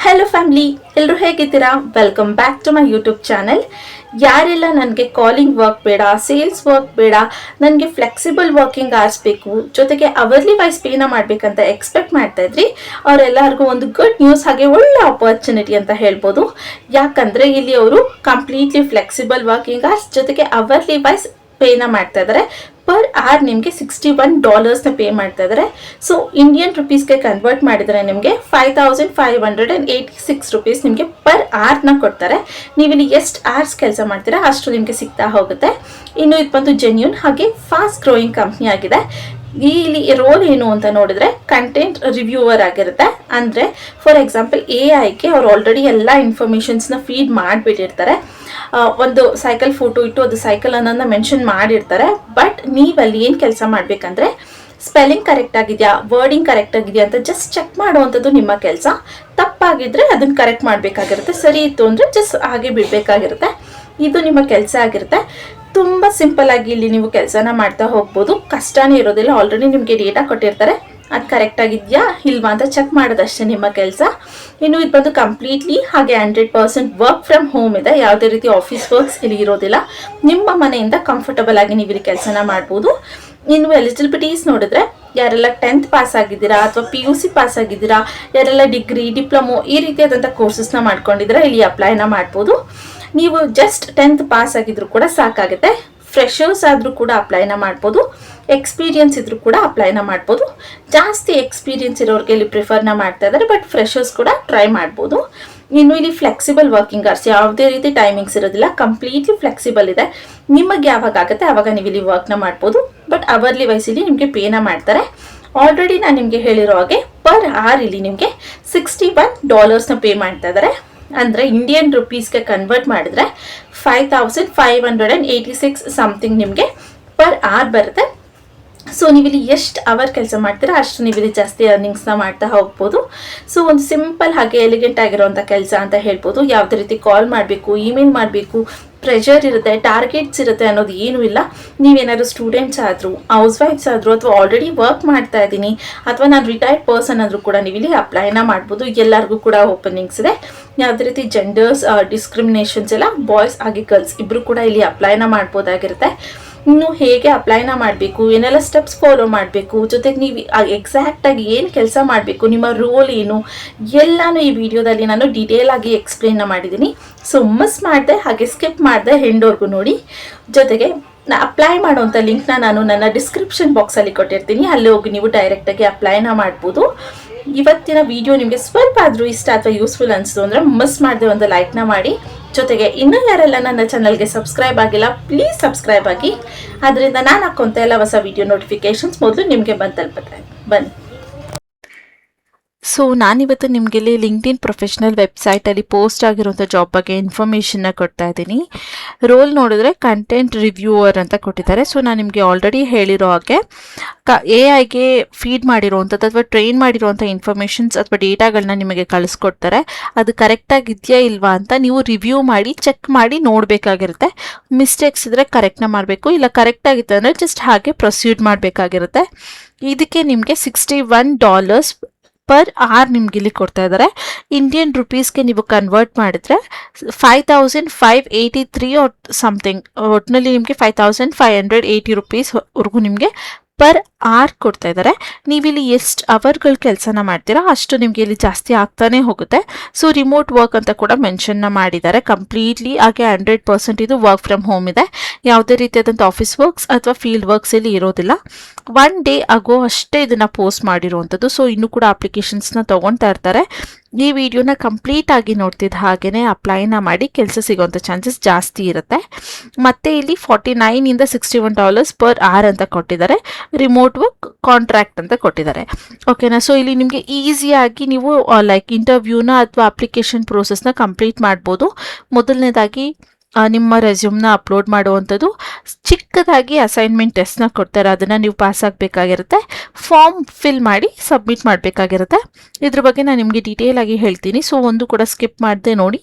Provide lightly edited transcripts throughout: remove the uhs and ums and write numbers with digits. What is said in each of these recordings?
Hello family, ಎಲ್ಲರೂ ಹೇಗಿದ್ದೀರಾ? Welcome back to my YouTube channel. ಯಾರೆಲ್ಲ ನನಗೆ ಕಾಲಿಂಗ್ ವರ್ಕ್ ಬೇಡ, ಸೇಲ್ಸ್ ವರ್ಕ್ ಬೇಡ, ನನಗೆ ಫ್ಲೆಕ್ಸಿಬಲ್ ವರ್ಕಿಂಗ್ ಅವರ್ಸ್ ಬೇಕು, ಜೊತೆಗೆ ಅವರ್ಲಿ ವೈಸ್ ಪೇನ ಮಾಡಬೇಕಂತ ಎಕ್ಸ್ಪೆಕ್ಟ್ ಮಾಡ್ತಾ ಇದ್ರಿ, ಅವರೆಲ್ಲರಿಗೂ ಒಂದು ಗುಡ್ ನ್ಯೂಸ್, ಹಾಗೆ ಒಳ್ಳೆ ಆಪರ್ಚುನಿಟಿ ಅಂತ ಹೇಳ್ಬೋದು. ಯಾಕಂದರೆ ಇಲ್ಲಿ ಅವರು ಕಂಪ್ಲೀಟ್ಲಿ ಫ್ಲೆಕ್ಸಿಬಲ್ ವರ್ಕಿಂಗ್ ಅವರ್ಸ್ ಜೊತೆಗೆ ಅವರ್ಲಿ ವೈಸ್ ಪೇನ ಮಾಡ್ತಾ ಇದ್ದಾರೆ. ಪರ್ ಆರ್ ನಿಮಗೆ $61 ಪೇ ಮಾಡ್ತಾ ಇದ್ದಾರೆ. ಸೊ ಇಂಡಿಯನ್ ರುಪೀಸ್ಗೆ ಕನ್ವರ್ಟ್ ಮಾಡಿದರೆ ನಿಮಗೆ 5586 ರುಪೀಸ್ ನಿಮಗೆ ಪರ್ ಆರ್ನ ಕೊಡ್ತಾರೆ. ನೀವಿಲ್ಲಿ ಎಷ್ಟು ಅವರ್ಸ್ ಕೆಲಸ ಮಾಡ್ತೀರಾ ಅಷ್ಟು ನಿಮಗೆ ಸಿಗ್ತಾ ಹೋಗುತ್ತೆ. ಇನ್ನು ಇದು ಬಂದು ಜೆನ್ಯೂನ್ ಹಾಗೆ ಫಾಸ್ಟ್ ಗ್ರೋಯಿಂಗ್ ಕಂಪ್ನಿ ಆಗಿದೆ. ಇಲ್ಲಿ ರೋಲ್ ಏನು ಅಂತ ನೋಡಿದ್ರೆ ಕಂಟೆಂಟ್ ರಿವ್ಯೂವರ್ ಆಗಿರುತ್ತೆ. ಅಂದರೆ ಫಾರ್ ಎಕ್ಸಾಂಪಲ್ AI-ಗೆ ಅವ್ರು ಆಲ್ರೆಡಿ ಎಲ್ಲ ಇನ್ಫಾರ್ಮೇಷನ್ಸ್ನ ಫೀಡ್ ಮಾಡಿಬಿಟ್ಟಿರ್ತಾರೆ. ಒಂದು ಸೈಕಲ್ ಫೋಟೋ ಇಟ್ಟು ಅದು ಸೈಕಲ್ ಅನ್ನೋದನ್ನ ಮೆನ್ಷನ್ ಮಾಡಿರ್ತಾರೆ. ಬಟ್ ನೀವಲ್ಲಿ ಏನು ಕೆಲಸ ಮಾಡಬೇಕಂದ್ರೆ ಸ್ಪೆಲ್ಲಿಂಗ್ ಕರೆಕ್ಟ್ ಆಗಿದೆಯಾ, ವರ್ಡಿಂಗ್ ಕರೆಕ್ಟ್ ಆಗಿದೆಯಾ ಅಂತ ಜಸ್ಟ್ ಚೆಕ್ ಮಾಡುವಂಥದ್ದು ನಿಮ್ಮ ಕೆಲಸ. ತಪ್ಪಾಗಿದ್ರೆ ಅದನ್ನು ಕರೆಕ್ಟ್ ಮಾಡಬೇಕಾಗಿರುತ್ತೆ, ಸರಿ ಇತ್ತು ಅಂದರೆ ಜಸ್ಟ್ ಹಾಗೆ ಬಿಡಬೇಕಾಗಿರುತ್ತೆ. ಇದು ನಿಮ್ಮ ಕೆಲಸ ಆಗಿರುತ್ತೆ. ತುಂಬ ಸಿಂಪಲ್ ಆಗಿ ಇಲ್ಲಿ ನೀವು ಕೆಲಸನ ಮಾಡ್ತಾ ಹೋಗ್ಬೋದು, ಕಷ್ಟನೇ ಇರೋದಿಲ್ಲ. ಆಲ್ರೆಡಿ ನಿಮಗೆ ಡೇಟಾ ಕೊಟ್ಟಿರ್ತಾರೆ, ಅದು ಕರೆಕ್ಟ್ ಆಗಿದೆಯಾ ಇಲ್ವಾ ಅಂತ ಚೆಕ್ ಮಾಡೋದಷ್ಟೇ ನಿಮ್ಮ ಕೆಲಸ. ಇನ್ನು ಇದು ಬಂದು ಕಂಪ್ಲೀಟ್ಲಿ ಹಾಗೆ 100% ವರ್ಕ್ ಫ್ರಮ್ ಹೋಮ್ ಇದೆ. ಯಾವುದೇ ರೀತಿ ಆಫೀಸ್ ವರ್ಕ್ಸ್ ಇಲ್ಲಿ ಇರೋದಿಲ್ಲ. ನಿಮ್ಮ ಮನೆಯಿಂದ ಕಂಫರ್ಟಬಲ್ ಆಗಿ ನೀವು ಇಲ್ಲಿ ಕೆಲಸನ ಮಾಡ್ಬೋದು. ಇನ್ನು ಎಲಿಜಿಬಿಲಿಟೀಸ್ ನೋಡಿದ್ರೆ ಯಾರೆಲ್ಲ 10th ಪಾಸ್ ಆಗಿದ್ದೀರಾ ಅಥವಾ PUC ಪಾಸ್ ಆಗಿದ್ದೀರಾ, ಯಾರೆಲ್ಲ ಡಿಗ್ರಿ, ಡಿಪ್ಲೊಮೊ ಈ ರೀತಿಯಾದಂಥ ಕೋರ್ಸಸ್ನ ಮಾಡ್ಕೊಂಡಿದ್ರೆ ಇಲ್ಲಿ ಅಪ್ಲೈನ ಮಾಡ್ಬೋದು. ನೀವು ಜಸ್ಟ್ 10th ಪಾಸ್ ಆಗಿದ್ರು ಕೂಡ ಸಾಕಾಗುತ್ತೆ. ಫ್ರೆಷರ್ಸ್ ಆದರೂ ಕೂಡ ಅಪ್ಲೈನ ಮಾಡ್ಬೋದು, ಎಕ್ಸ್ಪೀರಿಯನ್ಸ್ ಇದ್ರೂ ಕೂಡ ಅಪ್ಲೈನ ಮಾಡ್ಬೋದು. ಜಾಸ್ತಿ ಎಕ್ಸ್ಪೀರಿಯನ್ಸ್ ಇರೋರಿಗೆ ಇಲ್ಲಿ ಪ್ರಿಫರ್ನ ಮಾಡ್ತಾ ಇದ್ದಾರೆ, ಬಟ್ ಫ್ರೆಷರ್ಸ್ ಕೂಡ ಟ್ರೈ ಮಾಡ್ಬೋದು. ಇನ್ನು ಇಲ್ಲಿ ಫ್ಲೆಕ್ಸಿಬಲ್ ವರ್ಕಿಂಗ್ ಅವರ್ಸ್, ಯಾವುದೇ ರೀತಿ ಟೈಮಿಂಗ್ಸ್ ಇರೋದಿಲ್ಲ, ಕಂಪ್ಲೀಟ್ಲಿ ಫ್ಲೆಕ್ಸಿಬಲ್ ಇದೆ. ನಿಮಗೆ ಯಾವಾಗ ಆಗುತ್ತೆ ಆವಾಗ ನೀವು ಇಲ್ಲಿ ವರ್ಕ್ನ ಮಾಡ್ಬೋದು. ಬಟ್ ಅವರ್ಲಿ ವೈಸಲ್ಲಿ ನಿಮಗೆ ಪೇನ ಮಾಡ್ತಾರೆ. ಆಲ್ರೆಡಿ ನಾನು ನಿಮಗೆ ಹೇಳಿರೋ ಹಾಗೆ ಪರ್ ಆರ್ ಇಲ್ಲಿ ನಿಮಗೆ $61 ಪೇ ಮಾಡ್ತಾ ಇದ್ದಾರೆ. ಅಂದರೆ ಇಂಡಿಯನ್ ರುಪೀಸ್ಗೆ ಕನ್ವರ್ಟ್ ಮಾಡಿದ್ರೆ 5586 ಸಮಥಿಂಗ್ ನಿಮಗೆ ಪರ್ ಆರ್ ಬರುತ್ತೆ. ಸೊ ನೀವಿಲ್ಲಿ ಎಷ್ಟು ಅವರ್ ಕೆಲಸ ಮಾಡ್ತೀರಾ ಅಷ್ಟು ನೀವಿಲ್ಲಿ ಜಾಸ್ತಿ ಅರ್ನಿಂಗ್ಸ್ನ ಮಾಡ್ತಾ ಹೋಗ್ಬೋದು. ಸೊ ಒಂದು ಸಿಂಪಲ್ ಹಾಗೆ ಎಲಿಗೆಂಟ್ ಆಗಿರೋಂಥ ಕೆಲಸ ಅಂತ ಹೇಳ್ಬೋದು. ಯಾವುದೇ ರೀತಿ ಕಾಲ್ ಮಾಡಬೇಕು, ಇಮೇಲ್ ಮಾಡಬೇಕು, ಪ್ರೆಷರ್ ಇರುತ್ತೆ, ಟಾರ್ಗೆಟ್ಸ್ ಇರುತ್ತೆ ಅನ್ನೋದು ಏನೂ ಇಲ್ಲ. ನೀವೇನಾದ್ರು ಸ್ಟೂಡೆಂಟ್ಸ್ ಆದರೂ, ಹೌಸ್ ವೈಫ್ಸ್ ಆದರೂ, ಅಥವಾ ಆಲ್ರೆಡಿ ವರ್ಕ್ ಮಾಡ್ತಾ ಇದ್ದೀನಿ, ಅಥವಾ ನಾನು ರಿಟೈರ್ಡ್ ಪರ್ಸನ್ ಆದರೂ ಕೂಡ ನೀವಿಲ್ಲಿ ಅಪ್ಲೈನ ಮಾಡ್ಬೋದು. ಎಲ್ಲರಿಗೂ ಕೂಡ ಓಪನಿಂಗ್ಸ್ ಇದೆ. ಯಾವುದೇ ರೀತಿ ಜೆಂಡರ್ಸ್ ಡಿಸ್ಕ್ರಿಮಿನೇಷನ್ಸ್ ಎಲ್ಲ ಬಾಯ್ಸ್ ಹಾಗೆ ಗರ್ಲ್ಸ್ ಇಬ್ಬರು ಕೂಡ ಇಲ್ಲಿ ಅಪ್ಲೈನ ಮಾಡ್ಬೋದಾಗಿರುತ್ತೆ. ಇನ್ನು ಹೇಗೆ ಅಪ್ಲೈನ ಮಾಡಬೇಕು, ಏನೆಲ್ಲ ಸ್ಟೆಪ್ಸ್ ಫಾಲೋ ಮಾಡಬೇಕು, ಜೊತೆಗೆ ನೀವು ಎಕ್ಸಾಕ್ಟಾಗಿ ಏನು ಕೆಲಸ ಮಾಡಬೇಕು, ನಿಮ್ಮ ರೋಲ್ ಏನು, ಎಲ್ಲನೂ ಈ ವಿಡಿಯೋದಲ್ಲಿ ನಾನು ಡೀಟೇಲ್ ಆಗಿ ಎಕ್ಸ್ಪ್ಲೇನ್ನ ಮಾಡಿದ್ದೀನಿ. ಸೊ ಮಿಸ್ ಮಾಡಿದೆ ಹಾಗೆ ಸ್ಕಿಪ್ ಮಾಡಿದೆ ಎಂಡ್ವರೆಗೂ ನೋಡಿ. ಜೊತೆಗೆ ಅಪ್ಲೈ ಮಾಡುವಂಥ ಲಿಂಕ್ನ ನಾನು ನನ್ನ ಡಿಸ್ಕ್ರಿಪ್ಷನ್ ಬಾಕ್ಸಲ್ಲಿ ಕೊಟ್ಟಿರ್ತೀನಿ, ಅಲ್ಲಿ ಹೋಗಿ ನೀವು ಡೈರೆಕ್ಟಾಗಿ ಅಪ್ಲೈನ ಮಾಡ್ಬೋದು. ಇವತ್ತಿನ ವಿಡಿಯೋ ನಿಮಗೆ ಸ್ವಲ್ಪ ಆದರೂ ಇಷ್ಟ ಅಥವಾ ಯೂಸ್ಫುಲ್ ಅನಿಸ್ತು ಅಂದರೆ ಮಿಸ್ ಮಾಡದೆ ಒಂದು ಲೈಕ್ನ ಮಾಡಿ. ಜೊತೆಗೆ ಇನ್ನೂ ಯಾರೆಲ್ಲ ನನ್ನ ಚಾನಲ್ಗೆ ಸಬ್ಸ್ಕ್ರೈಬ್ ಆಗಿಲ್ಲ ಪ್ಲೀಸ್ ಸಬ್ಸ್ಕ್ರೈಬ್ ಆಗಿ. ಅದರಿಂದ ನಾನು ಹಾಕೋಂಥ ಎಲ್ಲ ಹೊಸ ವಿಡಿಯೋ ನೋಟಿಫಿಕೇಶನ್ಸ್ ಮೊದಲು ನಿಮಗೆ ಬಂದು ತಲುಪುತ್ತೆ. ಬನ್ನಿ. ಸೊ ನಾನಿವತ್ತು ನಿಮಗೆ ಲಿಂಕ್ಡ್ಇನ್ ಪ್ರೊಫೆಷ್ನಲ್ ವೆಬ್ಸೈಟಲ್ಲಿ ಪೋಸ್ಟ್ ಆಗಿರುವಂಥ ಜಾಬ್ ಬಗ್ಗೆ ಇನ್ಫಾರ್ಮೇಷನ್ನ ಕೊಡ್ತಾ ಇದ್ದೀನಿ. ರೋಲ್ ನೋಡಿದ್ರೆ ಕಂಟೆಂಟ್ ರಿವ್ಯೂವರ್ ಅಂತ ಕೊಟ್ಟಿದ್ದಾರೆ. ಸೊ ನಾನು ನಿಮಗೆ ಆಲ್ರೆಡಿ ಹೇಳಿರೋ ಹಾಗೆ AI-ಗೆ ಫೀಡ್ ಮಾಡಿರೋವಂಥದ್ದು ಅಥವಾ ಟ್ರೈನ್ ಮಾಡಿರೋವಂಥ ಇನ್ಫಾರ್ಮೇಷನ್ಸ್ ಅಥವಾ ಡೇಟಾಗಳನ್ನ ನಿಮಗೆ ಕಳಿಸ್ಕೊಡ್ತಾರೆ. ಅದು ಕರೆಕ್ಟಾಗಿದೆಯಾ ಇಲ್ವಾ ಅಂತ ನೀವು ರಿವ್ಯೂ ಮಾಡಿ ಚೆಕ್ ಮಾಡಿ ನೋಡಬೇಕಾಗಿರುತ್ತೆ. ಮಿಸ್ಟೇಕ್ಸ್ ಇದ್ದರೆ ಕರೆಕ್ಟ್ನ ಮಾಡಬೇಕು, ಇಲ್ಲ ಕರೆಕ್ಟಾಗಿತ್ತು ಅಂದರೆ ಜಸ್ಟ್ ಹಾಗೆ ಪ್ರೊಸೀಡ್ ಮಾಡಬೇಕಾಗಿರುತ್ತೆ. ಇದಕ್ಕೆ ನಿಮಗೆ $61 ಪರ್ ಆರ್ ನಿಮ್ಗೆ ಇಲ್ಲಿ ಕೊಡ್ತಾ ಇದ್ದಾರೆ. ಇಂಡಿಯನ್ ರುಪೀಸ್ಗೆ ನೀವು ಕನ್ವರ್ಟ್ ಮಾಡಿದ್ರೆ 5583 ಸಮಥಿಂಗ್, ಒಟ್ಟಿನಲ್ಲಿ ನಿಮಗೆ 5580 ರುಪೀಸ್ವರೆಗೂ ನಿಮಗೆ ಪರ್ ಆರ್ ಕೊಡ್ತಾ ಇದ್ದಾರೆ. ನೀವಿಲ್ಲಿ ಎಷ್ಟು ಅವರ್ಗಳು ಕೆಲಸನ ಮಾಡ್ತೀರಾ ಅಷ್ಟು ನಿಮಗೆ ಇಲ್ಲಿ ಜಾಸ್ತಿ ಆಗ್ತಾನೆ ಹೋಗುತ್ತೆ. ಸೊ ರಿಮೋಟ್ ವರ್ಕ್ ಅಂತ ಕೂಡ ಮೆನ್ಷನ್ನ ಮಾಡಿದ್ದಾರೆ. ಕಂಪ್ಲೀಟ್ಲಿ ಹಾಗೆ 100% ಇದು ವರ್ಕ್ ಫ್ರಮ್ ಹೋಮ್ ಇದೆ. ಯಾವುದೇ ರೀತಿಯಾದಂಥ ಆಫೀಸ್ ವರ್ಕ್ಸ್ ಅಥವಾ ಫೀಲ್ಡ್ ವರ್ಕ್ಸ್ ಇಲ್ಲಿ ಇರೋದಿಲ್ಲ. 1 ಡೇ ಆಗೋ ಅಷ್ಟೇ ಇದನ್ನು ಪೋಸ್ಟ್ ಮಾಡಿರುವಂಥದ್ದು. ಸೊ ಇನ್ನೂ ಕೂಡ ಅಪ್ಲಿಕೇಶನ್ಸ್ನ ತೊಗೊಳ್ತಾ ಇರ್ತಾರೆ. ಈ ವಿಡಿಯೋನ ಕಂಪ್ಲೀಟ್ ಆಗಿ ನೋಡ್ತಿದ್ದ ಹಾಗೆಯೇ ಅಪ್ಲೈನ ಮಾಡಿ ಕೆಲಸ ಸಿಗೋವಂಥ ಚಾನ್ಸಸ್ ಜಾಸ್ತಿ ಇರುತ್ತೆ. ಮತ್ತು ಇಲ್ಲಿ 49 ಇಂದ $61 ಪರ್ ಆರ್ ಅಂತ ಕೊಟ್ಟಿದ್ದಾರೆ. ರಿಮೋಟ್ ವರ್ಕ್ ಕಾಂಟ್ರಾಕ್ಟ್ ಅಂತ ಕೊಟ್ಟಿದ್ದಾರೆ. ಓಕೆನಾ. ಸೊ ಇಲ್ಲಿ ನಿಮಗೆ ಈಸಿಯಾಗಿ ನೀವು ಲೈಕ್ ಇಂಟರ್ವ್ಯೂನ ಅಥವಾ ಅಪ್ಲಿಕೇಶನ್ ಪ್ರೋಸೆಸ್ನ ಕಂಪ್ಲೀಟ್ ಮಾಡ್ಬೋದು. ಮೊದಲನೇದಾಗಿ ನಿಮ್ಮ ರೆಸ್ಯೂಮ್ನ ಅಪ್ಲೋಡ್ ಮಾಡುವಂಥದ್ದು, ಚಿಕ್ಕದಾಗಿ ಅಸೈನ್ಮೆಂಟ್ ಟೆಸ್ಟ್ನ ಕೊಡ್ತಾರೆ, ಅದನ್ನು ನೀವು ಪಾಸ್ ಆಗಬೇಕಾಗಿರುತ್ತೆ. ಫಾರ್ಮ್ ಫಿಲ್ ಮಾಡಿ ಸಬ್ಮಿಟ್ ಮಾಡಬೇಕಾಗಿರುತ್ತೆ. ಇದ್ರ ಬಗ್ಗೆ ನಾನು ನಿಮಗೆ ಡೀಟೇಲ್ ಆಗಿ ಹೇಳ್ತೀನಿ. ಸೊ ಒಂದು ಕೂಡ ಸ್ಕಿಪ್ ಮಾಡದೆ ನೋಡಿ.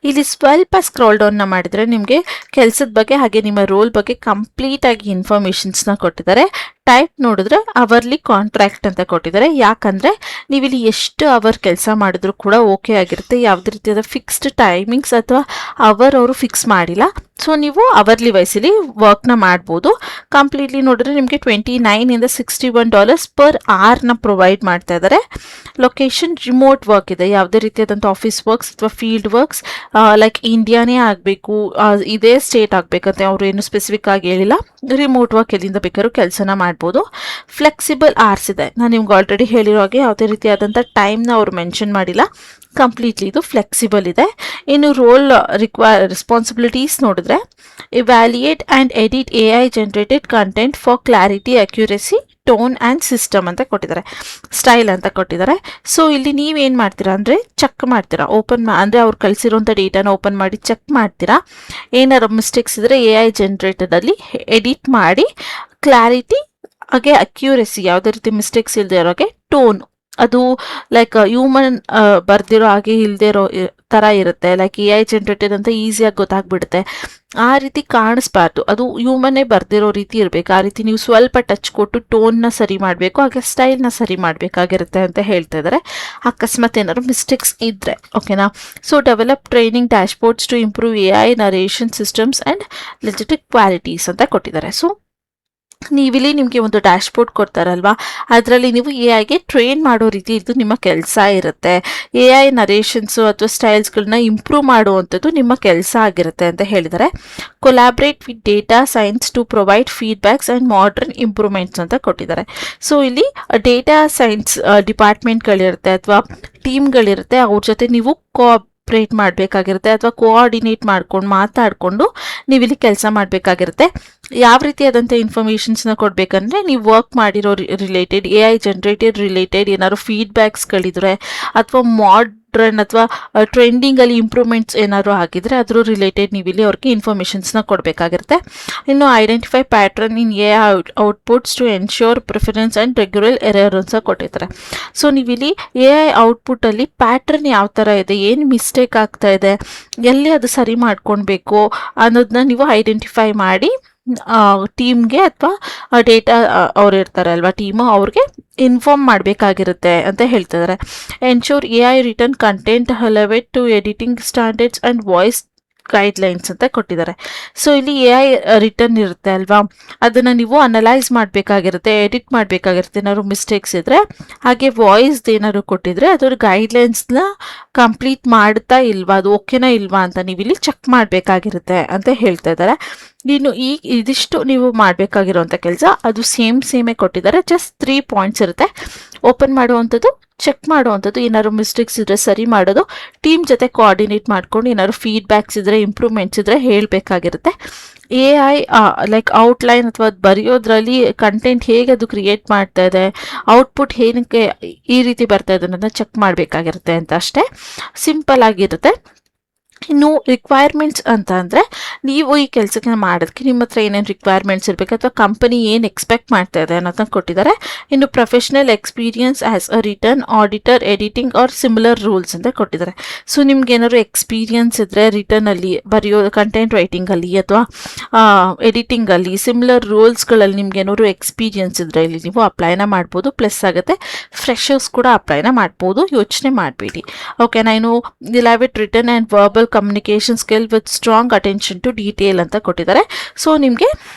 ಇಲ್ಲಿ ಸ್ವಲ್ಪ ಸ್ಕ್ರಾಲ್ ಡೌನ್ನ ಮಾಡಿದರೆ ನಿಮಗೆ ಕೆಲಸದ ಬಗ್ಗೆ ಹಾಗೆ ನಿಮ್ಮ ರೋಲ್ ಬಗ್ಗೆ ಕಂಪ್ಲೀಟಾಗಿ ಇನ್ಫಾರ್ಮೇಷನ್ಸ್ನ ಕೊಟ್ಟಿದ್ದಾರೆ. ಟೈಪ್ ನೋಡಿದ್ರೆ ಅವರ್ಲಿ ಕಾಂಟ್ರಾಕ್ಟ್ ಅಂತ ಕೊಟ್ಟಿದ್ದಾರೆ. ಯಾಕಂದರೆ ನೀವಿಲ್ಲಿ ಎಷ್ಟು ಅವರ್ ಕೆಲಸ ಮಾಡಿದ್ರು ಕೂಡ ಓಕೆ ಆಗಿರುತ್ತೆ. ಯಾವುದೇ ರೀತಿಯಾದ ಫಿಕ್ಸ್ಡ್ ಟೈಮಿಂಗ್ಸ್ ಅಥವಾ ಅವರ್ ಅವರು ಫಿಕ್ಸ್ ಮಾಡಿಲ್ಲ. ಸೊ ನೀವು ಅವರ್ಲಿ ವೈಸಲ್ಲಿ ವರ್ಕ್ನ ಮಾಡ್ಬೋದು. ಕಂಪ್ಲೀಟ್ಲಿ ನೋಡಿದ್ರೆ ನಿಮಗೆ $29 to $61 ಪರ್ ಅವರ್ನ ಪ್ರೊವೈಡ್ ಮಾಡ್ತಾ ಇದ್ದಾರೆ. ಲೊಕೇಶನ್ ರಿಮೋಟ್ ವರ್ಕ್ ಇದೆ. ಯಾವುದೇ ರೀತಿಯಾದಂಥ ಆಫೀಸ್ ವರ್ಕ್ಸ್ ಅಥವಾ ಫೀಲ್ಡ್ ವರ್ಕ್ಸ್ ಲೈಕ್ ಇಂಡಿಯಾನೇ ಆಗಬೇಕು, ಇದೇ ಸ್ಟೇಟ್ ಆಗಬೇಕಂತ ಅವರು ಏನು ಸ್ಪೆಸಿಫಿಕ್ ಆಗಿ ಹೇಳಿಲ್ಲ. ರಿಮೋಟ್ ವರ್ಕ್ ಎಲ್ಲಿಂದ ಬೇಕಾದ್ರೂ ಕೆಲಸನ ಮಾಡ್ಬೋದು. ಫ್ಲೆಕ್ಸಿಬಲ್ ಅವರ್ಸ್ ಇದೆ. ನಾನು ನಿಮ್ಗೆ ಆಲ್ರೆಡಿ ಹೇಳಿರೋ ಹಾಗೆ ಯಾವುದೇ ರೀತಿಯಾದಂಥ ಟೈಮ್ನ ಅವರು ಮೆನ್ಷನ್ ಮಾಡಿಲ್ಲ. ಕಂಪ್ಲೀಟ್ಲಿ ಇದು ಫ್ಲೆಕ್ಸಿಬಲ್ ಇದೆ. ಇನ್ನು ರೋಲ್ ರೆಸ್ಪಾನ್ಸಿಬಿಲಿಟೀಸ್ ನೋಡಿದ್ರೆ evaluate and edit AI generated content for clarity, accuracy, tone and system ಅಂತ ಕೊಟ್ಟಿದ್ದಾರೆ, ಸ್ಟೈಲ್ ಅಂತ ಕೊಟ್ಟಿದ್ದಾರೆ. ಸೊ ಇಲ್ಲಿ ನೀವೇನು ಮಾಡ್ತೀರಾ ಅಂದರೆ ಚೆಕ್ ಮಾಡ್ತೀರಾ, ಅಂದರೆ ಅವ್ರು ಕಳಿಸಿರೋಂಥ ಡೇಟಾನ ಓಪನ್ ಮಾಡಿ ಚೆಕ್ ಮಾಡ್ತೀರಾ. ಏನಾರು ಮಿಸ್ಟೇಕ್ಸ್ ಇದ್ದರೆ AI ಜನರೇಟೆಡಲ್ಲಿ ಎಡಿಟ್ ಮಾಡಿ ಕ್ಲಾರಿಟಿ ಹಾಗೆ ಅಕ್ಯುರೇಸಿ, ಯಾವುದೇ ರೀತಿ ಮಿಸ್ಟೇಕ್ಸ್ ಇಲ್ಲದೆ ಇರೋಗೆ, ಟೋನ್ ಅದು ಲೈಕ್ ಹ್ಯೂಮನ್ ಬರ್ದಿರೋ ಹಾಗೆ ಇಲ್ಲದೆ ಇರೋ ಥರ ಇರುತ್ತೆ. ಲೈಕ್ AI ಜನರೇಟೆಡ್ ಅಂತ ಈಸಿಯಾಗಿ ಗೊತ್ತಾಗ್ಬಿಡುತ್ತೆ. ಆ ರೀತಿ ಕಾಣಿಸ್ಬಾರ್ದು, ಅದು ಹ್ಯೂಮನ್ನೇ ಬರ್ದಿರೋ ರೀತಿ ಇರಬೇಕು. ಆ ರೀತಿ ನೀವು ಸ್ವಲ್ಪ ಟಚ್ ಕೊಟ್ಟು ಟೋನ್ನ ಸರಿ ಮಾಡಬೇಕು, ಹಾಗೆ ಸ್ಟೈಲ್ನ ಸರಿ ಮಾಡಬೇಕಾಗಿರುತ್ತೆ ಅಂತ ಹೇಳ್ತಾ ಇದ್ದಾರೆ. ಅಕಸ್ಮಾತ್ ಏನಾದ್ರು ಮಿಸ್ಟೇಕ್ಸ್ ಇದ್ದರೆ ಓಕೆನಾ. So develop training dashboards to improve AI narration systems and ಲೆಜಿಟಿಕ್ ಕ್ವಾಲಿಟೀಸ್ ಅಂತ ಕೊಟ್ಟಿದ್ದಾರೆ. ಸೊ ನೀವಿಲ್ಲಿ ನಿಮಗೆ ಒಂದು ಡ್ಯಾಶ್ಬೋರ್ಡ್ ಕೊಡ್ತಾರಲ್ವಾ, ಅದರಲ್ಲಿ ನೀವು AI ಟ್ರೈನ್ ಮಾಡೋ ರೀತಿ ಇದು ನಿಮ್ಮ ಕೆಲಸ ಇರುತ್ತೆ. AI ನರೇಷನ್ಸು ಅಥವಾ ಸ್ಟೈಲ್ಸ್ಗಳನ್ನ ಇಂಪ್ರೂವ್ ಮಾಡುವಂಥದ್ದು ನಿಮ್ಮ ಕೆಲಸ ಆಗಿರುತ್ತೆ ಅಂತ ಹೇಳಿದ್ದಾರೆ. Collaborate with data science to provide feedbacks and modern improvements ಅಂತ ಕೊಟ್ಟಿದ್ದಾರೆ. ಸೊ ಇಲ್ಲಿ ಡೇಟಾ ಸೈನ್ಸ್ ಡಿಪಾರ್ಟ್ಮೆಂಟ್ಗಳಿರುತ್ತೆ ಅಥವಾ ಟೀಮ್ಗಳಿರುತ್ತೆ, ಅವ್ರ ಜೊತೆ ನೀವು ಕೋಆಪ್ರೇಟ್ ಮಾಡಬೇಕಾಗಿರುತ್ತೆ ಅಥವಾ ಕೋಆರ್ಡಿನೇಟ್ ಮಾಡ್ಕೊಂಡು ಮಾತಾಡಿಕೊಂಡು ನೀವಿಲ್ಲಿ ಕೆಲಸ ಮಾಡಬೇಕಾಗಿರುತ್ತೆ. ಯಾವ ರೀತಿಯಾದಂಥ ಇನ್ಫಾರ್ಮೇಷನ್ಸ್ನ ಕೊಡಬೇಕಂದ್ರೆ ನೀವು ವರ್ಕ್ ಮಾಡಿರೋ ರಿಲೇಟೆಡ್, AI ಜನರೇಟೆಡ್ ರಿಲೇಟೆಡ್ ಏನಾದ್ರು ಫೀಡ್ಬ್ಯಾಕ್ಸ್ಗಳಿದ್ರೆ ಅಥವಾ ಮಾಡ್ರನ್ ಅಥವಾ ಟ್ರೆಂಡಿಂಗಲ್ಲಿ ಇಂಪ್ರೂವ್ಮೆಂಟ್ಸ್ ಏನಾದ್ರು ಆಗಿದ್ರೆ ಅದ್ರ ರಿಲೇಟೆಡ್ ನೀವಿಲ್ಲಿ ಅವ್ರಿಗೆ ಇನ್ಫಾರ್ಮೇಷನ್ಸ್ನ ಕೊಡಬೇಕಾಗಿರುತ್ತೆ. ಇನ್ನು identify pattern in AI outputs to ensure preference and regular error ಅಂತ ಕೊಟ್ಟಿರ್ತಾರೆ. ಸೊ ನೀವಿಲ್ಲಿ AI ಔಟ್ಪುಟ್ಟಲ್ಲಿ ಪ್ಯಾಟ್ರನ್ ಯಾವ ಥರ ಇದೆ, ಏನು ಮಿಸ್ಟೇಕ್ ಆಗ್ತಾ ಇದೆ, ಎಲ್ಲಿ ಅದು ಸರಿ ಮಾಡ್ಕೊಳ್ಬೇಕು ಅನ್ನೋದನ್ನ ನೀವು ಐಡೆಂಟಿಫೈ ಮಾಡಿ ಟೀಮ್ಗೆ ಅಥವಾ ಡೇಟಾ ಅವ್ರು ಇರ್ತಾರೆ ಅಲ್ವಾ ಟೀಮು, ಅವ್ರಿಗೆ ಇನ್ಫಾರ್ಮ್ ಮಾಡಬೇಕಾಗಿರುತ್ತೆ ಅಂತ ಹೇಳ್ತಿದ್ದಾರೆ. Ensure AI written content relevant to editing standards and voice guidelines ಅಂತ ಕೊಟ್ಟಿದ್ದಾರೆ. ಸೊ ಇಲ್ಲಿ AI ರಿಟರ್ನ್ ಇರುತ್ತೆ ಅಲ್ವಾ, ಅದನ್ನು ನೀವು ಅನಲೈಸ್ ಮಾಡಬೇಕಾಗಿರುತ್ತೆ, ಎಡಿಟ್ ಮಾಡಬೇಕಾಗಿರುತ್ತೆ ಏನಾದ್ರು ಮಿಸ್ಟೇಕ್ಸ್ ಇದ್ದರೆ. ಹಾಗೆ ವಾಯ್ಸ್ದು ಏನಾದ್ರು ಕೊಟ್ಟಿದ್ರೆ ಅದ್ರ ಗೈಡ್ಲೈನ್ಸ್ನ ಕಂಪ್ಲೀಟ್ ಮಾಡ್ತಾ ಇಲ್ವಾ, ಅದು ಓಕೆನಾ ಇಲ್ವಾ ಅಂತ ನೀವಿಲ್ಲಿ ಚೆಕ್ ಮಾಡಬೇಕಾಗಿರುತ್ತೆ ಅಂತ ಹೇಳ್ತಾ ಇದ್ದಾರೆ. ಇನ್ನು ಇದಿಷ್ಟು ನೀವು ಮಾಡಬೇಕಾಗಿರೋಂಥ ಕೆಲಸ ಅದು ಸೇಮೇ ಕೊಟ್ಟಿದ್ದಾರೆ. ಜಸ್ಟ್ 3 ಪಾಯಿಂಟ್ಸ್ ಇರುತ್ತೆ. ಓಪನ್ ಮಾಡುವಂಥದ್ದು, ಚೆಕ್ ಮಾಡುವಂಥದ್ದು, ಏನಾದ್ರು ಮಿಸ್ಟೇಕ್ಸ್ ಇದ್ದರೆ ಸರಿ ಮಾಡೋದು, ಟೀಮ್ ಜೊತೆ ಕೋಆರ್ಡಿನೇಟ್ ಮಾಡ್ಕೊಂಡು ಏನಾದ್ರು ಫೀಡ್ಬ್ಯಾಕ್ಸ್ ಇದ್ದರೆ ಇಂಪ್ರೂವ್ಮೆಂಟ್ಸ್ ಇದ್ದರೆ ಹೇಳಬೇಕಾಗಿರುತ್ತೆ. AI ಲೈಕ್ ಔಟ್ಲೈನ್ ಅಥವಾ ಬರೆಯೋದ್ರಲ್ಲಿ ಕಂಟೆಂಟ್ ಹೇಗೆ ಅದು ಕ್ರಿಯೇಟ್ ಮಾಡ್ತಾ ಇದೆ, ಔಟ್ಪುಟ್ ಏನಕ್ಕೆ ಈ ರೀತಿ ಬರ್ತಾ ಇದೆ ಅನ್ನೋದನ್ನ ಚೆಕ್ ಮಾಡಬೇಕಾಗಿರುತ್ತೆ ಅಂತ ಅಷ್ಟೇ. ಸಿಂಪಲ್ ಆಗಿರುತ್ತೆ. ಇನ್ನು ರಿಕ್ವೈರ್ಮೆಂಟ್ಸ್ ಅಂತ ಅಂದರೆ ನೀವು ಈ ಕೆಲಸಕ್ಕೆ ಮಾಡೋದಕ್ಕೆ ನಿಮ್ಮ ಹತ್ರ ಏನೇನು ರಿಕ್ವೈರ್ಮೆಂಟ್ಸ್ ಇರಬೇಕು ಅಥವಾ ಕಂಪನಿ ಏನು ಎಕ್ಸ್ಪೆಕ್ಟ್ ಮಾಡ್ತಾ ಇದೆ ಅನ್ನೋದನ್ನ ಕೊಟ್ಟಿದ್ದಾರೆ. ಇನ್ನು professional experience as a return auditor, editing R similar rules ಅಂತ ಕೊಟ್ಟಿದ್ದಾರೆ. ಸೊ ನಿಮ್ಗೆ ಏನಾದ್ರು ಎಕ್ಸ್ಪೀರಿಯನ್ಸ್ ಇದ್ದರೆ ರಿಟರ್ನಲ್ಲಿ ಬರೆಯೋ ಕಂಟೆಂಟ್ ರೈಟಿಂಗಲ್ಲಿ ಅಥವಾ ಎಡಿಟಿಂಗಲ್ಲಿ ಸಿಮಿಲರ್ ರೂಲ್ಸ್ಗಳಲ್ಲಿ ನಿಮ್ಗೆ ಏನಾದ್ರು ಎಕ್ಸ್ಪೀರಿಯನ್ಸ್ ಇದ್ದರೆ ಇಲ್ಲಿ ನೀವು ಅಪ್ಲೈನ ಮಾಡ್ಬೋದು. ಪ್ಲಸ್ ಆಗುತ್ತೆ, ಫ್ರೆಷರ್ಸ್ ಕೂಡ ಅಪ್ಲೈನ ಮಾಡ್ಬೋದು, ಯೋಚನೆ ಮಾಡಬೇಡಿ ಓಕೆನಾ. ಇನ್ನು ಡಿಲೈವಿಟ್ written and verbal communication skill with strong attention to detail ಅಂತ ಕೊಟ್ಟಿದ್ದಾರೆ. ಸೊ ನಿಮಗೆ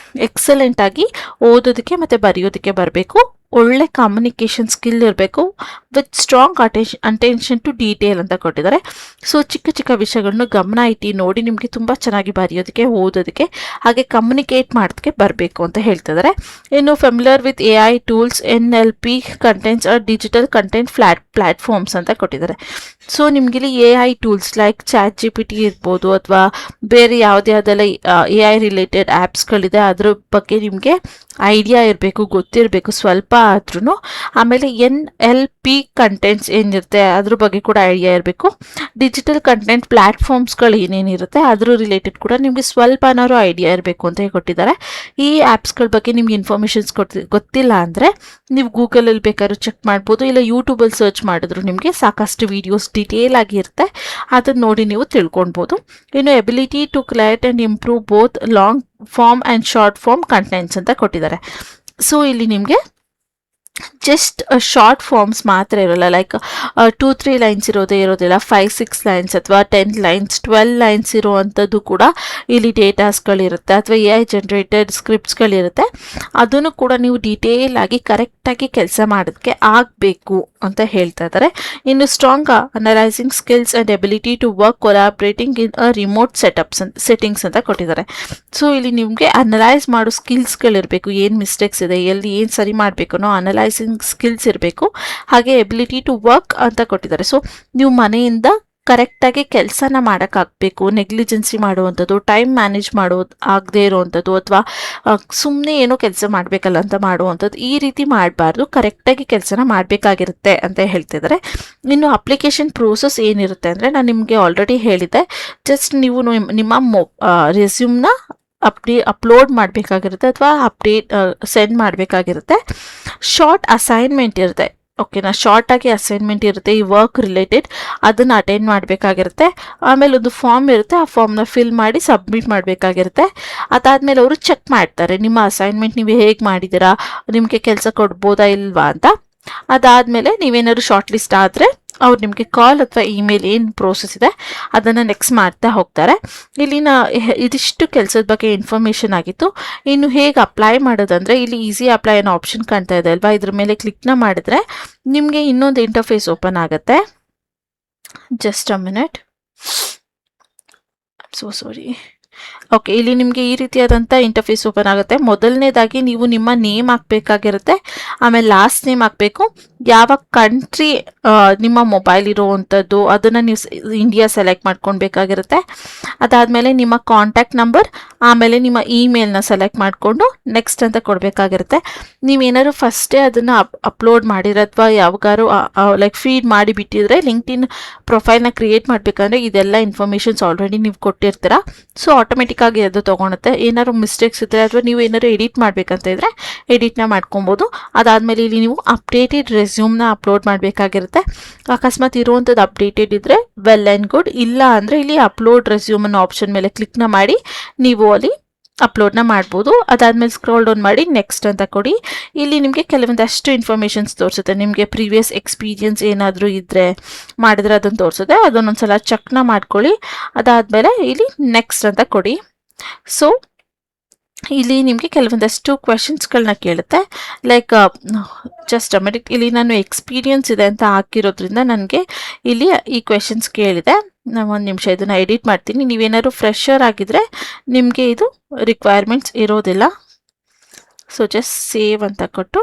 ಎಕ್ಸಲೆಂಟ್ ಆಗಿ ಓದೋದಕ್ಕೆ ಮತ್ತು ಬರೆಯೋದಕ್ಕೆ ಬರಬೇಕು, ಒಳ್ಳೆ ಕಮ್ಯುನಿಕೇಷನ್ ಸ್ಕಿಲ್ ಇರಬೇಕು with strong attention to detail ಅಂತ ಕೊಟ್ಟಿದ್ದಾರೆ. ಸೊ ಚಿಕ್ಕ ಚಿಕ್ಕ ವಿಷಯಗಳನ್ನು ಗಮನ ಇಟ್ಟು ನೋಡಿ ನಿಮಗೆ ತುಂಬ ಚೆನ್ನಾಗಿ ಬರೆಯೋದಕ್ಕೆ, ಓದೋದಕ್ಕೆ, ಹಾಗೆ ಕಮ್ಯುನಿಕೇಟ್ ಮಾಡೋದಕ್ಕೆ ಬರಬೇಕು ಅಂತ ಹೇಳ್ತಿದ್ದಾರೆ. ಇನ್ನು familiar with AI tools, NLP contents or digital content platforms ಅಂತ ಕೊಟ್ಟಿದ್ದಾರೆ. ಸೊ ನಿಮಗಿಲ್ಲಿ AI ಟೂಲ್ಸ್ ಲೈಕ್ ChatGPT ಇರ್ಬೋದು ಅಥವಾ ಬೇರೆ ಯಾವುದೆಲ್ಲ AI ರಿಲೇಟೆಡ್ ಆ್ಯಪ್ಸ್ಗಳಿದೆ ಅದ್ರ ಬಗ್ಗೆ ನಿಮಗೆ ಐಡಿಯಾ ಇರಬೇಕು, ಗೊತ್ತಿರಬೇಕು ಸ್ವಲ್ಪ ಆದ್ರೂ. ಆಮೇಲೆ NLP ಕಂಟೆಂಟ್ಸ್ ಏನಿರುತ್ತೆ ಅದ್ರ ಬಗ್ಗೆ ಕೂಡ ಐಡಿಯಾ ಇರಬೇಕು. ಡಿಜಿಟಲ್ ಕಂಟೆಂಟ್ ಪ್ಲ್ಯಾಟ್ಫಾರ್ಮ್ಸ್ಗಳು ಏನೇನಿರುತ್ತೆ ಅದ್ರ ರಿಲೇಟೆಡ್ ಕೂಡ ನಿಮಗೆ ಸ್ವಲ್ಪನಾದ್ರು ಐಡಿಯಾ ಇರಬೇಕು ಅಂತ ಕೊಟ್ಟಿದ್ದಾರೆ. ಈ ಆ್ಯಪ್ಸ್ಗಳ ಬಗ್ಗೆ ನಿಮ್ಗೆ ಇನ್ಫಾರ್ಮೇಷನ್ಸ್ ಗೊತ್ತಿಲ್ಲ ಅಂದರೆ ನೀವು ಗೂಗಲಲ್ಲಿ ಬೇಕಾದ್ರೂ ಚೆಕ್ ಮಾಡ್ಬೋದು, ಇಲ್ಲ ಯೂಟ್ಯೂಬಲ್ಲಿ ಸರ್ಚ್ ಮಾಡಿದ್ರು ನಿಮಗೆ ಸಾಕಷ್ಟು ವೀಡಿಯೋಸ್ ಡಿಟೇಲ್ ಆಗಿ ಇರುತ್ತೆ, ಅದನ್ನು ನೋಡಿ ನೀವು ತಿಳ್ಕೊಳ್ಬೋದು. ಇನ್ನು ability to create and improve both long form and short form contents ಅಂತ ಕೊಟ್ಟಿದ್ದಾರೆ. ಸೊ ಇಲ್ಲಿ ನಿಮಗೆ ಜಸ್ಟ್ ಶಾರ್ಟ್ ಫಾರ್ಮ್ಸ್ ಮಾತ್ರ ಇರೋಲ್ಲ, ಲೈಕ್ 2-3 ಲೈನ್ಸ್ ಇರೋದಿಲ್ಲ, 5-6 ಲೈನ್ಸ್ ಅಥವಾ 10 ಲೈನ್ಸ್ 12 ಲೈನ್ಸ್ ಇರುವಂಥದ್ದು ಕೂಡ ಇಲ್ಲಿ ಡೇಟಾಸ್ಗಳಿರುತ್ತೆ, ಅಥವಾ AI ಜನರೇಟೆಡ್ ಸ್ಕ್ರಿಪ್ಟ್ಸ್ಗಳಿರುತ್ತೆ. ಅದನ್ನು ಕೂಡ ನೀವು ಡೀಟೇಲ್ ಆಗಿ ಕರೆಕ್ಟಾಗಿ ಕೆಲಸ ಮಾಡೋದಕ್ಕೆ ಆಗಬೇಕು ಅಂತ ಹೇಳ್ತಾ ಇದ್ದಾರೆ. ಇನ್ನು strong analysing skills and ability to work collaborating in a remote settings ಅಂತ ಕೊಟ್ಟಿದ್ದಾರೆ. ಸೊ ಇಲ್ಲಿ ನಿಮಗೆ ಅನಲೈಸ್ ಮಾಡೋ ಸ್ಕಿಲ್ಸ್ಗಳಿರಬೇಕು, ಏನು ಮಿಸ್ಟೇಕ್ಸ್ ಇದೆ, ಎಲ್ಲಿ ಏನು ಸರಿ ಮಾಡಬೇಕು ಅನ್ನೋ ಅನಲೈಸಿಂಗ್ ಸ್ಕಿಲ್ಸ್ ಇರಬೇಕು. ಹಾಗೆ ಎಬಿಲಿಟಿ ಟು ವರ್ಕ್ ಅಂತ ಕೊಟ್ಟಿದ್ದಾರೆ. ಸೊ ನೀವು ಮನೆಯಿಂದ ಕರೆಕ್ಟಾಗಿ ಕೆಲಸನ ಮಾಡೋಕ್ಕಾಗಬೇಕು. ನೆಗ್ಲಿಜೆನ್ಸಿ ಮಾಡುವಂಥದ್ದು, ಟೈಮ್ ಮ್ಯಾನೇಜ್ ಆಗದೆ ಇರುವಂಥದ್ದು, ಅಥವಾ ಸುಮ್ಮನೆ ಏನೋ ಕೆಲಸ ಮಾಡಬೇಕಲ್ಲ ಅಂತ ಮಾಡುವಂಥದ್ದು, ಈ ರೀತಿ ಮಾಡಬಾರ್ದು. ಕರೆಕ್ಟಾಗಿ ಕೆಲಸನ ಮಾಡಬೇಕಾಗಿರುತ್ತೆ ಅಂತ ಹೇಳ್ತಿದ್ದಾರೆ. ಇನ್ನು ಅಪ್ಲಿಕೇಶನ್ ಪ್ರೋಸೆಸ್ ಏನಿರುತ್ತೆ ಅಂದರೆ, ನಾನು ನಿಮಗೆ ಆಲ್ರೆಡಿ ಹೇಳಿದ್ದೆ, ಜಸ್ಟ್ ನೀವು ನಿಮ್ಮ ರೆಸ್ಯೂಮ್ನ ಅಪ್ಲೋಡ್ ಮಾಡಬೇಕಾಗಿರುತ್ತೆ ಅಥವಾ ಸೆಂಡ್ ಮಾಡಬೇಕಾಗಿರುತ್ತೆ. ಶಾರ್ಟ್ ಅಸೈನ್ಮೆಂಟ್ ಇರುತ್ತೆ, ಓಕೆನಾ, ಶಾರ್ಟಾಗಿ ಅಸೈನ್ಮೆಂಟ್ ಇರುತ್ತೆ ಈ ವರ್ಕ್ ರಿಲೇಟೆಡ್, ಅದನ್ನು ಅಟೆಂಡ್ ಮಾಡಬೇಕಾಗಿರುತ್ತೆ. ಆಮೇಲೆ ಒಂದು ಫಾರ್ಮ್ ಇರುತ್ತೆ, ಆ ಫಾರ್ಮ್ನ ಫಿಲ್ ಮಾಡಿ ಸಬ್ಮಿಟ್ ಮಾಡಬೇಕಾಗಿರುತ್ತೆ. ಅದಾದಮೇಲೆ ಅವರು ಚೆಕ್ ಮಾಡ್ತಾರೆ ನಿಮ್ಮ ಅಸೈನ್ಮೆಂಟ್ ನೀವು ಹೇಗೆ ಮಾಡಿದ್ದೀರಾ, ನಿಮಗೆ ಕೆಲಸ ಕೊಡ್ಬೋದಾ ಇಲ್ವಾ ಅಂತ. ಅದಾದಮೇಲೆ ನೀವೇನಾದ್ರು ಶಾರ್ಟ್ ಲಿಸ್ಟ್ ಆದರೆ ಅವ್ರು ನಿಮಗೆ ಕಾಲ್ ಅಥವಾ ಇಮೇಲ್ ಏನು ಪ್ರೋಸೆಸ್ ಇದೆ ಅದನ್ನು ನೆಕ್ಸ್ಟ್ ಮಾಡ್ತಾ ಹೋಗ್ತಾರೆ. ಇಲ್ಲಿನ ಇದಿಷ್ಟು ಕೆಲಸದ ಬಗ್ಗೆ ಇನ್ಫಾರ್ಮೇಷನ್ ಆಗಿತ್ತು. ಇನ್ನು ಹೇಗೆ ಅಪ್ಲೈ ಮಾಡೋದಂದರೆ, ಇಲ್ಲಿ ಈಸಿ ಅಪ್ಲೈ ಅನ್ನೋ ಆಪ್ಷನ್ ಕಾಣ್ತಾ ಇದೆ ಅಲ್ವಾ, ಇದ್ರ ಮೇಲೆ ಕ್ಲಿಕ್ನ ಮಾಡಿದ್ರೆ ನಿಮಗೆ ಇನ್ನೊಂದು ಇಂಟರ್ಫೇಸ್ ಓಪನ್ ಆಗುತ್ತೆ. Just a minute, so sorry. Okay, ಇಲ್ಲಿ ನಿಮಗೆ ಈ ರೀತಿಯಾದಂಥ ಇಂಟರ್ಫೇಸ್ ಓಪನ್ ಆಗುತ್ತೆ. ಮೊದಲನೇದಾಗಿ ನೀವು ನಿಮ್ಮ ನೇಮ್ ಹಾಕಬೇಕಾಗಿರುತ್ತೆ, ಆಮೇಲೆ ಲಾಸ್ಟ್ ನೇಮ್ ಹಾಕಬೇಕು, ಯಾವ ಕಂಟ್ರಿ ನಿಮ್ಮ ಮೊಬೈಲ್ ಇರೋವಂಥದ್ದು ಅದನ್ನು ನೀವು ಇಂಡಿಯಾ ಸೆಲೆಕ್ಟ್ ಮಾಡ್ಕೊಳ್ಬೇಕಾಗಿರುತ್ತೆ. ಅದಾದಮೇಲೆ ನಿಮ್ಮ ಕಾಂಟ್ಯಾಕ್ಟ್ ನಂಬರ್, ಆಮೇಲೆ ನಿಮ್ಮ ಇಮೇಲ್ನ ಸೆಲೆಕ್ಟ್ ಮಾಡಿಕೊಂಡು ನೆಕ್ಸ್ಟ್ ಅಂತ ಕೊಡಬೇಕಾಗಿರುತ್ತೆ. ನೀವೇನಾದ್ರು ಫಸ್ಟೇ ಅದನ್ನು ಅಪ್ಲೋಡ್ ಮಾಡಿರೋ ಅಥವಾ ಯಾವಾಗಾರು ಲೈಕ್ ಫೀಡ್ ಮಾಡಿ ಬಿಟ್ಟಿದ್ರೆ, ಲಿಂಕ್ಡ್ಇನ್ ಪ್ರೊಫೈಲ್ನ ಕ್ರಿಯೇಟ್ ಮಾಡಬೇಕಂದ್ರೆ ಇದೆಲ್ಲ ಇನ್ಫಾರ್ಮೇಷನ್ಸ್ ಆಲ್ರೆಡಿ ನೀವು ಕೊಟ್ಟಿರ್ತೀರಾ. ಸೊ ಆಟೋಮೆಟಿಕ್ ಆಗಿ ಅದು ತೊಗೊಳುತ್ತೆ. ಏನಾದ್ರು ಮಿಸ್ಟೇಕ್ಸ್ ಇದ್ದರೆ ಅಥವಾ ನೀವು ಏನಾದ್ರು ಎಡಿಟ್ ಮಾಡಬೇಕಂತ ಇದ್ದರೆ ಎಡಿಟ್ನ ಮಾಡ್ಕೊಬೋದು. ಅದಾದಮೇಲೆ ಇಲ್ಲಿ ನೀವು ಅಪ್ಡೇಟೆಡ್ ರೆಸ್ಯೂಮ್ನ ಅಪ್ಲೋಡ್ ಮಾಡಬೇಕಾಗಿರುತ್ತೆ. ಅಕಸ್ಮಾತ್ ಇರುವಂಥದ್ದು ಅಪ್ಡೇಟೆಡ್ ಇದ್ದರೆ ವೆಲ್ ಆ್ಯಂಡ್ ಗುಡ್, ಇಲ್ಲ ಅಂದರೆ ಇಲ್ಲಿ ಅಪ್ಲೋಡ್ ರೆಸ್ಯೂಮ್ ಅನ್ನೋ ಆಪ್ಷನ್ ಮೇಲೆ ಕ್ಲಿಕ್ನ ಮಾಡಿ ನೀವು ಅಲ್ಲಿ ಅಪ್ಲೋಡ್ನ ಮಾಡ್ಬೋದು. ಅದಾದಮೇಲೆ ಸ್ಕ್ರೋಲ್ ಡೌನ್ ಮಾಡಿ ನೆಕ್ಸ್ಟ್ ಅಂತ ಕೊಡಿ. ಇಲ್ಲಿ ನಿಮಗೆ ಕೆಲವೊಂದಷ್ಟು ಇನ್ಫಾರ್ಮೇಷನ್ಸ್ ತೋರಿಸುತ್ತೆ. ನಿಮಗೆ ಪ್ರೀವಿಯಸ್ ಎಕ್ಸ್ಪೀರಿಯನ್ಸ್ ಏನಾದರೂ ಇದ್ದರೆ ಮಾಡಿದ್ರೆ ಅದನ್ನು ತೋರಿಸುತ್ತೆ, ಅದನ್ನೊಂದ್ಸಲ ಚೆಕ್ನ ಮಾಡ್ಕೊಳ್ಳಿ. ಅದಾದಮೇಲೆ ಇಲ್ಲಿ ನೆಕ್ಸ್ಟ್ ಅಂತ ಕೊಡಿ. ಸೊ ಇಲ್ಲಿ ನಿಮಗೆ ಕೆಲವೊಂದಷ್ಟು ಕ್ವೆಶನ್ಸ್ಗಳನ್ನ ಕೇಳುತ್ತೆ, ಲೈಕ್ ಜಸ್ಟ್ ಅಮೆರಿಕ್ ಇಲ್ಲಿ ನಾನು ಎಕ್ಸ್ಪೀರಿಯನ್ಸ್ ಇದೆ ಅಂತ ಹಾಕಿರೋದ್ರಿಂದ ನನಗೆ ಇಲ್ಲಿ ಈ ಕ್ವೆಶನ್ಸ್ ಕೇಳಿದೆ. ನಾನು ಒಂದು ನಿಮಿಷ ಇದನ್ನು ಎಡಿಟ್ ಮಾಡ್ತೀನಿ. ನೀವೇನಾದ್ರು ಫ್ರೆಶರ್ ಆಗಿದ್ರೆ ನಿಮಗೆ ಇದು ರಿಕ್ವೈರ್ಮೆಂಟ್ಸ್ ಇರೋದಿಲ್ಲ. ಸೊ ಜಸ್ಟ್ ಸೇವ್ ಅಂತ ಕೊಟ್ಟು,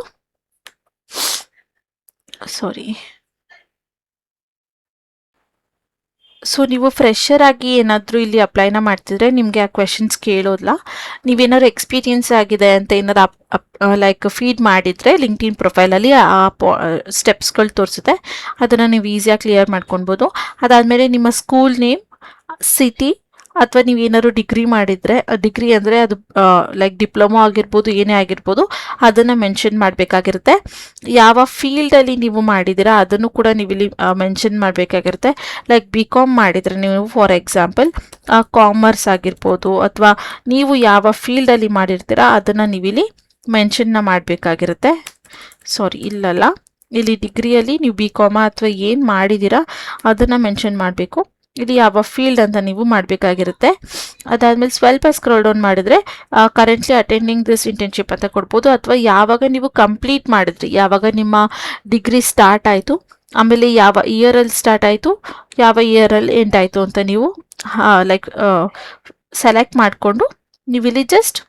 ಸಾರಿ, ಸೊ ನೀವು ಫ್ರೆಶರ್ ಆಗಿ ಏನಾದರೂ ಇಲ್ಲಿ ಅಪ್ಲೈನ ಮಾಡ್ತಿದ್ರೆ ನಿಮಗೆ ಆ ಕ್ವೆಶನ್ಸ್ ಕೇಳೋದಿಲ್ಲ. ನೀವೇನಾದ್ರು ಎಕ್ಸ್ಪೀರಿಯನ್ಸ್ ಆಗಿದೆ ಅಂತ ಏನಾದ್ರು ಲೈಕ್ ಫೀಡ್ ಮಾಡಿದರೆ ಲಿಂಕ್ಡ್ಇನ್ ಪ್ರೊಫೈಲಲ್ಲಿ ಆ ಸ್ಟೆಪ್ಸ್ಗಳು ತೋರಿಸುತ್ತೆ, ಅದನ್ನು ನೀವು ಈಸಿಯಾಗಿ ಕ್ಲಿಯರ್ ಮಾಡ್ಕೊಳ್ಬೋದು. ಅದಾದಮೇಲೆ ನಿಮ್ಮ ಸ್ಕೂಲ್ ನೇಮ್, ಸಿಟಿ, ಅಥವಾ ನೀವೇನಾದ್ರು ಡಿಗ್ರಿ ಮಾಡಿದರೆ, ಡಿಗ್ರಿ ಅಂದರೆ ಅದು ಲೈಕ್ ಡಿಪ್ಲೊಮಾ ಆಗಿರ್ಬೋದು, ಏನೇ ಆಗಿರ್ಬೋದು, ಅದನ್ನು ಮೆನ್ಷನ್ ಮಾಡಬೇಕಾಗಿರುತ್ತೆ. ಯಾವ ಫೀಲ್ಡಲ್ಲಿ ನೀವು ಮಾಡಿದ್ದೀರಾ ಅದನ್ನು ಕೂಡ ನೀವು ಇಲ್ಲಿ ಮೆನ್ಷನ್ ಮಾಡಬೇಕಾಗಿರುತ್ತೆ. ಲೈಕ್ BCom ಮಾಡಿದರೆ ನೀವು ಫಾರ್ ಎಕ್ಸಾಂಪಲ್ ಕಾಮರ್ಸ್ ಆಗಿರ್ಬೋದು, ಅಥವಾ ನೀವು ಯಾವ ಫೀಲ್ಡಲ್ಲಿ ಮಾಡಿರ್ತೀರಾ ಅದನ್ನು ನೀವಿಲ್ಲಿ ಮೆನ್ಷನ್ನ ಮಾಡಬೇಕಾಗಿರುತ್ತೆ. ಸಾರಿ, ಇಲ್ಲಲ್ಲ, ಇಲ್ಲಿ ಡಿಗ್ರಿಯಲ್ಲಿ ನೀವು BCom ಅಥವಾ ಏನು ಮಾಡಿದ್ದೀರಾ ಅದನ್ನು ಮೆನ್ಷನ್ ಮಾಡಬೇಕು. ಇಲ್ಲಿ ಯಾವ ಫೀಲ್ಡ್ ಅಂತ ನೀವು ಮಾಡಬೇಕಾಗಿರುತ್ತೆ. ಅದಾದಮೇಲೆ ಸ್ವಲ್ಪ ಸ್ಕ್ರೋಲ್ ಡೌನ್ ಮಾಡಿದ್ರೆ ಕರೆಂಟ್ಲಿ ಅಟೆಂಡಿಂಗ್ ದಿಸ್ ಇಂಟರ್ನ್ಶಿಪ್ ಅಂತ ಕೊಡ್ಬೋದು, ಅಥವಾ ಯಾವಾಗ ನೀವು ಕಂಪ್ಲೀಟ್ ಮಾಡಿದ್ರಿ, ಯಾವಾಗ ನಿಮ್ಮ ಡಿಗ್ರಿ ಸ್ಟಾರ್ಟ್ ಆಯಿತು, ಆಮೇಲೆ ಯಾವ ಇಯರಲ್ಲಿ ಸ್ಟಾರ್ಟ್ ಆಯಿತು, ಯಾವ ಇಯರಲ್ಲಿ ಎಂಡ್ ಆಯಿತು ಅಂತ ನೀವು ಲೈಕ್ ಸೆಲೆಕ್ಟ್ ಮಾಡಿಕೊಂಡು ನೀವಿಲ್ಲಿ ಜಸ್ಟ್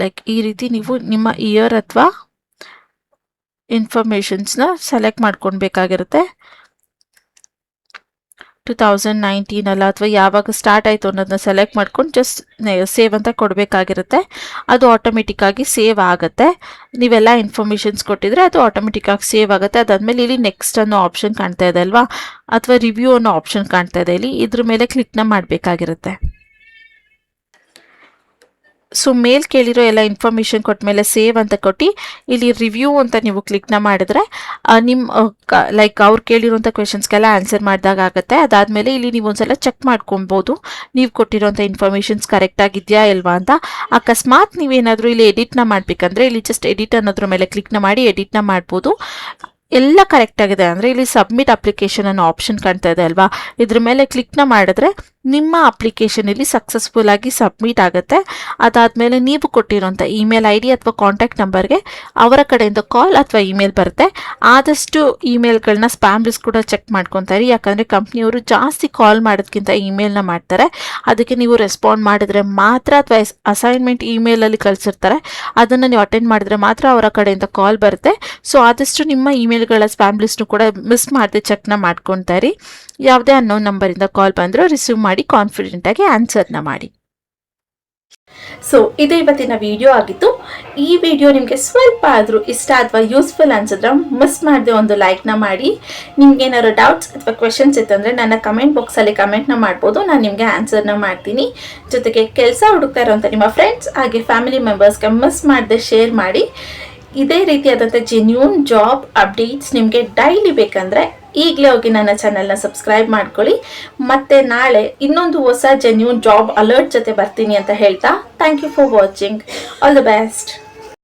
ಲೈಕ್ ಈ ರೀತಿ ನೀವು ನಿಮ್ಮ ಇಯರ್ ಅಥವಾ ಇನ್ಫಾರ್ಮೇಷನ್ಸ್ನ ಸೆಲೆಕ್ಟ್ ಮಾಡ್ಕೊಳ್ಬೇಕಾಗಿರುತ್ತೆ. 2019 ಅಲ್ಲ, ಅಥವಾ ಯಾವಾಗ ಸ್ಟಾರ್ಟ್ ಆಯಿತು ಅನ್ನೋದನ್ನ ಸೆಲೆಕ್ಟ್ ಮಾಡ್ಕೊಂಡು ಜಸ್ಟ್ ಸೇವ್ ಅಂತ ಕೊಡಬೇಕಾಗಿರುತ್ತೆ. ಅದು ಆಟೋಮೆಟಿಕ್ಕಾಗಿ ಸೇವ್ ಆಗುತ್ತೆ. ನೀವೆಲ್ಲ ಇನ್ಫಾರ್ಮೇಷನ್ಸ್ ಕೊಟ್ಟಿದ್ರೆ ಅದು ಆಟೋಮೆಟಿಕ್ಕಾಗಿ ಸೇವ್ ಆಗುತ್ತೆ. ಅದಾದಮೇಲೆ ಇಲ್ಲಿ ನೆಕ್ಸ್ಟ್ ಅನ್ನೋ ಆಪ್ಷನ್ ಕಾಣ್ತಾ ಇದೆ ಅಲ್ವಾ, ಅಥವಾ ರಿವ್ಯೂ ಅನ್ನೋ ಆಪ್ಷನ್ ಕಾಣ್ತಾ ಇದೆ, ಇಲ್ಲಿ ಇದ್ರ ಮೇಲೆ ಕ್ಲಿಕ್ನ ಮಾಡಬೇಕಾಗಿರುತ್ತೆ. ಸೊ ಮೇಲ್ ಕೇಳಿರೋ ಎಲ್ಲ ಇನ್ಫಾರ್ಮೇಷನ್ ಕೊಟ್ಮೇಲೆ ಸೇವ್ ಅಂತ ಕೊಟ್ಟು ಇಲ್ಲಿ ರಿವ್ಯೂ ಅಂತ ನೀವು ಕ್ಲಿಕ್ನ ಮಾಡಿದ್ರೆ ನಿಮ್ಮ ಲೈಕ್ ಅವ್ರು ಕೇಳಿರೋಂಥ ಕ್ವೆಶನ್ಸ್ಗೆಲ್ಲ ಆನ್ಸರ್ ಮಾಡಿದಾಗ ಆಗುತ್ತೆ. ಅದಾದಮೇಲೆ ಇಲ್ಲಿ ನೀವು ಒಂದ್ಸಲ ಚೆಕ್ ಮಾಡ್ಕೊಬೋದು ನೀವು ಕೊಟ್ಟಿರೋಂಥ ಇನ್ಫಾರ್ಮೇಷನ್ಸ್ ಕರೆಕ್ಟ್ ಆಗಿದೆಯಾ ಇಲ್ವಾ ಅಂತ. ಅಕಸ್ಮಾತ್ ನೀವೇನಾದರೂ ಇಲ್ಲಿ ಎಡಿಟ್ನ ಮಾಡಬೇಕಂದ್ರೆ ಇಲ್ಲಿ ಜಸ್ಟ್ ಎಡಿಟ್ ಅನ್ನೋದ್ರ ಮೇಲೆ ಕ್ಲಿಕ್ನ ಮಾಡಿ ಎಡಿಟ್ನ ಮಾಡ್ಬೋದು. ಎಲ್ಲ ಕರೆಕ್ಟ್ ಆಗಿದೆ ಅಂದರೆ ಇಲ್ಲಿ ಸಬ್ಮಿಟ್ ಅಪ್ಲಿಕೇಶನ್ ಅನ್ನೋ ಆಪ್ಷನ್ ಕಾಣ್ತಾ ಇದೆ ಅಲ್ವಾ, ಇದ್ರ ಮೇಲೆ ಕ್ಲಿಕ್ನ ಮಾಡಿದ್ರೆ ನಿಮ್ಮ ಅಪ್ಲಿಕೇಶನ್ ಇಲ್ಲಿ ಸಕ್ಸಸ್ಫುಲ್ ಆಗಿ ಸಬ್ಮಿಟ್ ಆಗುತ್ತೆ. ಅದಾದಮೇಲೆ ನೀವು ಕೊಟ್ಟಿರೋಂಥ ಇಮೇಲ್ ಐ ಡಿ ಅಥವಾ ಕಾಂಟ್ಯಾಕ್ಟ್ ನಂಬರ್ಗೆ ಅವರ ಕಡೆಯಿಂದ ಕಾಲ್ ಅಥವಾ ಇಮೇಲ್ ಬರುತ್ತೆ. ಆದಷ್ಟು ಇಮೇಲ್ಗಳನ್ನ ಸ್ಪ್ಯಾಮ್ ಲಿಸ್ಟ್ ಕೂಡ ಚೆಕ್ ಮಾಡ್ಕೊತಾರೆ, ಯಾಕಂದರೆ ಕಂಪ್ನಿಯವರು ಜಾಸ್ತಿ ಕಾಲ್ ಮಾಡೋದಕ್ಕಿಂತ ಇಮೇಲ್ನ ಮಾಡ್ತಾರೆ. ಅದಕ್ಕೆ ನೀವು ರೆಸ್ಪಾಂಡ್ ಮಾಡಿದ್ರೆ ಮಾತ್ರ ಅಥವಾ ಅಸೈನ್ಮೆಂಟ್ ಇಮೇಲಲ್ಲಿ ಕಳಿಸಿರ್ತಾರೆ ಅದನ್ನು ನೀವು ಅಟೆಂಡ್ ಮಾಡಿದ್ರೆ ಮಾತ್ರ ಅವರ ಕಡೆಯಿಂದ ಕಾಲ್ ಬರುತ್ತೆ. ಸೊ ಆದಷ್ಟು ನಿಮ್ಮ ಇಮೇಲ್ಗಳ ಸ್ಪ್ಯಾಮ್ ಲಿಸ್ಟ್ನು ಕೂಡ ಮಿಸ್ ಮಾಡದೆ ಚೆಕ್ನ ಮಾಡ್ಕೊತಾರೆ. ಯಾವುದೇ ಅನ್ನೋನ್ ನಂಬರಿಂದ ಕಾಲ್ ಬಂದರೂ ರಿಸೀವ್ ಮಾಡಿ ಕಾನ್ಫಿಡೆಂಟ್ ಆಗಿ ಆನ್ಸರ್ನ ಮಾಡಿ. ಸೊ ಇದು ಇವತ್ತಿನ ವಿಡಿಯೋ ಆಗಿತ್ತು. ಈ ವಿಡಿಯೋ ನಿಮಗೆ ಸ್ವಲ್ಪ ಆದರೂ ಇಷ್ಟ ಅಥವಾ ಯೂಸ್ಫುಲ್ ಅನ್ಸಿದ್ರೆ ಮಿಸ್ ಮಾಡದೆ ಒಂದು ಲೈಕ್ನ ಮಾಡಿ. ನಿಮ್ಗೆ ಏನಾದ್ರು ಡೌಟ್ಸ್ ಅಥವಾ ಕ್ವೆಶನ್ಸ್ ಇತ್ತಂದರೆ ನನ್ನ ಕಮೆಂಟ್ ಬಾಕ್ಸಲ್ಲಿ ಕಮೆಂಟ್ನ ಮಾಡ್ಬೋದು, ನಾನು ನಿಮಗೆ ಆನ್ಸರ್ನ ಮಾಡ್ತೀನಿ. ಜೊತೆಗೆ ಕೆಲಸ ಹುಡುಕ್ತಾ ಇರೋಂಥ ನಿಮ್ಮ ಫ್ರೆಂಡ್ಸ್ ಹಾಗೆ ಫ್ಯಾಮಿಲಿ ಮೆಂಬರ್ಸ್ಗೆ ಮಿಸ್ ಮಾಡದೆ ಶೇರ್ ಮಾಡಿ. ಇದೇ ರೀತಿಯಾದಂಥ ಜೆನ್ಯೂನ್ ಜಾಬ್ ಅಪ್ಡೇಟ್ಸ್ ನಿಮಗೆ ಡೈಲಿ ಬೇಕಂದರೆ ಈಗಲೇ ಹೋಗಿ ನನ್ನ ಚಾನಲ್ನ ಸಬ್ಸ್ಕ್ರೈಬ್ ಮಾಡ್ಕೊಳ್ಳಿ. ಮತ್ತೆ ನಾಳೆ ಇನ್ನೊಂದು ಹೊಸ ಜೆನ್ಯೂನ್ ಜಾಬ್ ಅಲರ್ಟ್ ಜೊತೆ ಬರ್ತೀನಿ ಅಂತ ಹೇಳ್ತಾ thank you for watching. All the best.